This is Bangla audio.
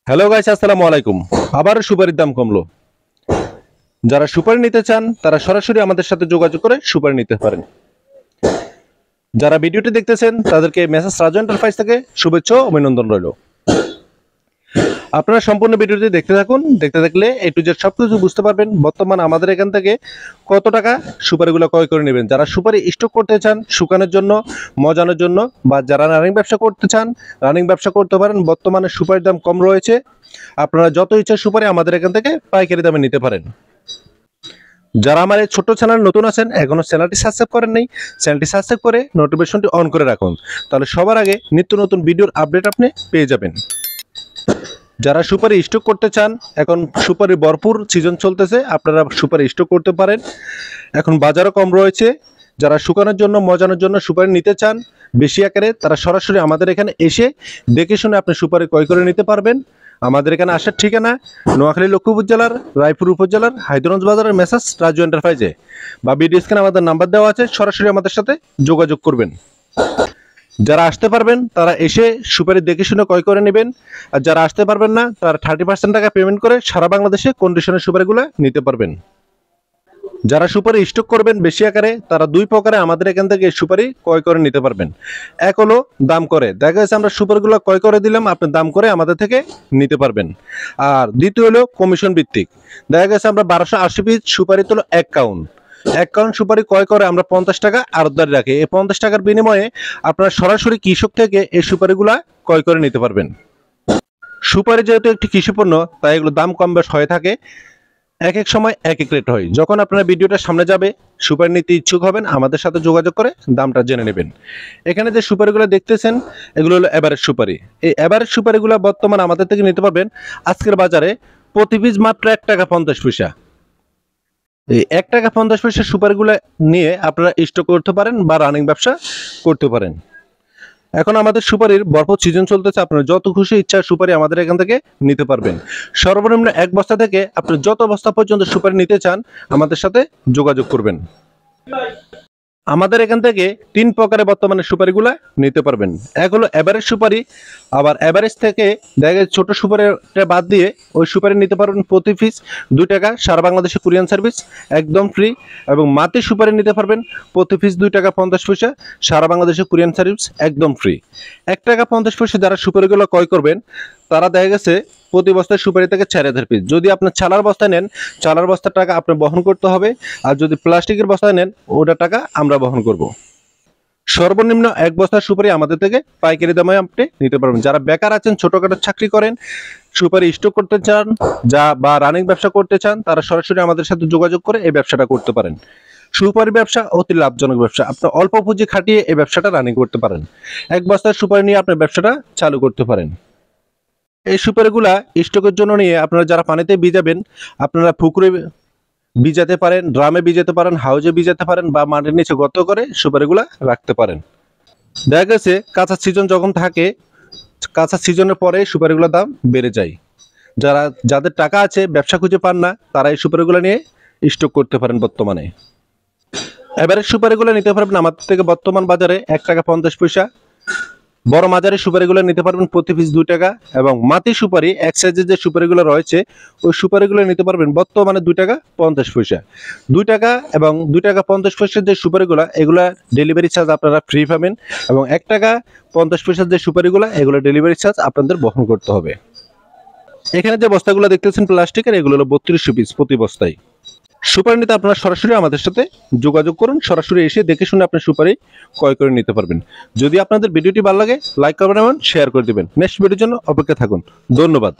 হ্যালো গাইস, আসসালামু আলাইকুম। আবার সুপারির দাম কমলো। যারা সুপারি নিতে চান তারা সরাসরি আমাদের সাথে যোগাযোগ করে সুপারি নিতে পারেন। যারা ভিডিওটি দেখতেছেন তাদেরকে মেসেজ রাজু এন্টারপ্রাইজ থেকে শুভেচ্ছা ও অভিনন্দন রইল। আপনারা সম্পূর্ণ ভিডিওটি দেখতে থাকুন। দেখতে থাকলে এ টু জেড সবকিছু বুঝতে পারবেন। বর্তমান আমাদের এখান থেকে কত টাকা সুপারিগুলো ক্রয় করে নেবেন। যারা সুপারি স্টক করতে চান শুকানোর জন্য, মজানোর জন্য, বা যারা রানিং ব্যবসা করতে চান রানিং ব্যবসা করতে পারেন। বর্তমানে সুপারির দাম কম রয়েছে। আপনারা যত ইচ্ছা সুপারি আমাদের এখান থেকে পাইকারি দামে নিতে পারেন। যারা আমার এই ছোট্ট চ্যানেল নতুন আছেন, এখনো চ্যানেলটি সাবস্ক্রাইব করেন নাই, চ্যানেলটি সাবস্ক্রাইব করে নোটিফিকেশনটি অন করে রাখুন। তাহলে সবার আগে নিত্য নতুন ভিডিওর আপডেট আপনি পেয়ে যাবেন। যারা সুপারি স্টক করতে চান, এখন সুপারি ভরপুর সিজন চলতেছে, আপনারা সুপারি স্টক করতে পারেন। এখন বাজারও কম রয়েছে। যারা শুকানোর জন্য, মজানোর জন্য সুপারি নিতে চান বেশি আকারে, তারা সরাসরি আমাদের এখানে এসে দেখে শুনে আপনি সুপারি ক্রয় করে নিতে পারবেন। আমাদের এখানে আসার ঠিকানা নোয়াখালী লক্ষ্মীপুর জেলার রায়পুর উপজেলার হায়দ্রগঞ্জ বাজারের মেসেজ রাজু এন্টারপ্রাইজে, বা ভিডিও স্ক্রিনে আমাদের নাম্বার দেওয়া আছে, সরাসরি আমাদের সাথে যোগাযোগ করবেন। যারা আসতে পারবেন তারা এসে সুপারি দেখে শুনে ক্রয় করে নেবেন। আর যারা আসতে পারবেন না তারা 30% টাকা পেমেন্ট করে সারা বাংলাদেশে কন্ডিশনের সুপারিগুলো নিতে পারবেন। যারা সুপারি স্টক করবেন বেশি আকারে, তারা দুই প্রকারে আমাদের এখান থেকে সুপারি ক্রয় করে নিতে পারবেন। এক হলো দাম করে, দেখা যাচ্ছে আমরা সুপারিগুলো ক্রয় করে দিলাম, আপনি দাম করে আমাদের থেকে নিতে পারবেন। আর দ্বিতীয় হলো কমিশন ভিত্তিক, দেখা গেছে আমরা 1280 পিস সুপারি তোলো এক কাউন্ট সুপারি ক্রয় করে আমরা 50 টাকা আড়তদারি রাখি। এই 50 টাকার বিনিময়ে আপনারা সরাসরি কৃষক থেকে এই সুপারিগুলা ক্রয় করে নিতে পারবেন। সুপারি যেহেতু একটি কৃষি পণ্য, তাই এগুলো দাম কম বেশ হয়ে থাকে। এক এক সময় এক এক রেট হয়। যখন আপনারা ভিডিওটা সামনে যাবে, সুপারি নিতে ইচ্ছুক হবেন, আমাদের সাথে যোগাযোগ করে দামটা জেনে নেবেন। এখানে যে সুপারিগুলো দেখতেছেন এগুলো হলো এভারেজ সুপারি। এই এভারেজ সুপারিগুলো বর্তমান আমাদের থেকে নিতে পারবেন আজকের বাজারে প্রতি পিস মাত্র 1 টাকা 50 পয়সা। এই 1 টাকা 50 পয়সা সুপারিগুলো নিয়ে আপনারা স্টক করতে পারেন বা রানিং ব্যবসা করতে পারেন। এখন আমাদের সুপারির ভরপুর সিজন চলতেছে, আপনারা যত খুশি ইচ্ছা সুপারি আমাদের এখান থেকে নিতে পারবেন। সর্বনিম্ন 1 বস্তা থেকে আপনি যত বস্তা পর্যন্ত সুপারি নিতে চান আমাদের সাথে যোগাযোগ করবেন। আমাদের এখান থেকে 3 প্রকারে বর্তমানে সুপারিগুলা নিতে পারবেন। এক হলো এভারেজ সুপারি, আবার এভারেজ থেকে দেখা যায় ছোট সুপারিটা বাদ দিয়ে ওই সুপারি নিতে পারবেন প্রতি পিস 2 টাকা, সারা বাংলাদেশে কুরিয়ান সার্ভিস একদম ফ্রি। এবং মাটি সুপারি নিতে পারবেন প্রতি পিস 2 টাকা 50 পয়সা, সারা বাংলাদেশে কুরিয়ান সার্ভিস একদম ফ্রি। 1 টাকা 50 পয়সা যারা সুপারিগুলো ক্রয় করবেন তারা দেখা গেছে প্রতি বস্তায় সুপারি থেকে 4000 পিস। যদি আপনার চালার বস্তা নেন, চালার বস্তার টাকা আপনার বহন করতে হবে। আর যদি প্লাস্টিকের বস্তায় নেন, ওটার টাকা আমরা বহন করব। সর্বনিম্ন 1 বস্তার সুপারি আমাদের থেকে পাইকারি দামে আপনি নিতে পারবেন। যারা বেকার আছেন, ছোটখাটো চাকরি করেন, সুপারি স্টক করতে চান বা রানিং ব্যবসা করতে চান, তারা সরাসরি আমাদের সাথে যোগাযোগ করে এই ব্যবসাটা করতে পারেন। সুপারি ব্যবসা অতি লাভজনক ব্যবসা। আপনি অল্প পুঁজি খাটিয়ে এই ব্যবসাটা রানিং করতে পারেন। 1 বস্তার সুপারি নিয়ে আপনার ব্যবসাটা চালু করতে পারেন। এই সুপারিগুলা স্টকের জন্য নিয়ে আপনারা যারা পানিতে ভিজাবেন, আপনারা পুকুরে ভিজাতে পারেন, ড্রামে ভিজাতে পারেন, হাউজে ভিজাতে পারেন, বা মাটির নিচে গর্ত করে সুপারিগুলা রাখতে পারেন। দেখা গেছে কাঁচা সিজন যখন থাকে, কাঁচা সিজনের পরে সুপারিগুলোর দাম বেড়ে যায়। যাদের টাকা আছে, ব্যবসা খুঁজে পান না, তারা এই সুপারিগুলো নিয়ে স্টক করতে পারেন। বর্তমানে এভারেজ সুপারিগুলো নিতে পারবেন আমাদের থেকে বর্তমান বাজারে 1 টাকা 50 পয়সা। বড় মাঝারি সুপারিগুলো নিতে পারবেন প্রতি পিস 2 টাকা। এবং মাটি সুপারি এক সাইজের যে সুপারিগুলো রয়েছে ওই সুপারিগুলো নিতে পারবেন বর্তমানে 2 টাকা 50 পয়সা। 2 টাকা এবং 2 টাকা 50 পয়সার যে সুপারিগুলো, এগুলা ডেলিভারি চার্জ আপনারা ফ্রি পাবেন। এবং 1 টাকা 50 পয়সার যে সুপারিগুলো, এগুলো ডেলিভারি চার্জ আপনাদের বহন করতে হবে। এখানে যে বস্তাগুলো দেখতেছেন প্লাস্টিকের, এগুলো হলো 3200 পিস প্রতি বস্তায়। সুপারি নিতে আপনারা সরাসরি আমাদের সাথে যোগাযোগ করুন, সরাসরি এসে দেখে শুনে আপনি সুপারি ক্রয় করে নিতে পারবেন। যদি আপনাদের ভিডিওটি ভালো লাগে, লাইক করবেন এবং শেয়ার করে দিবেন। নেক্সট ভিডিওর জন্য অপেক্ষা থাকুন। ধন্যবাদ।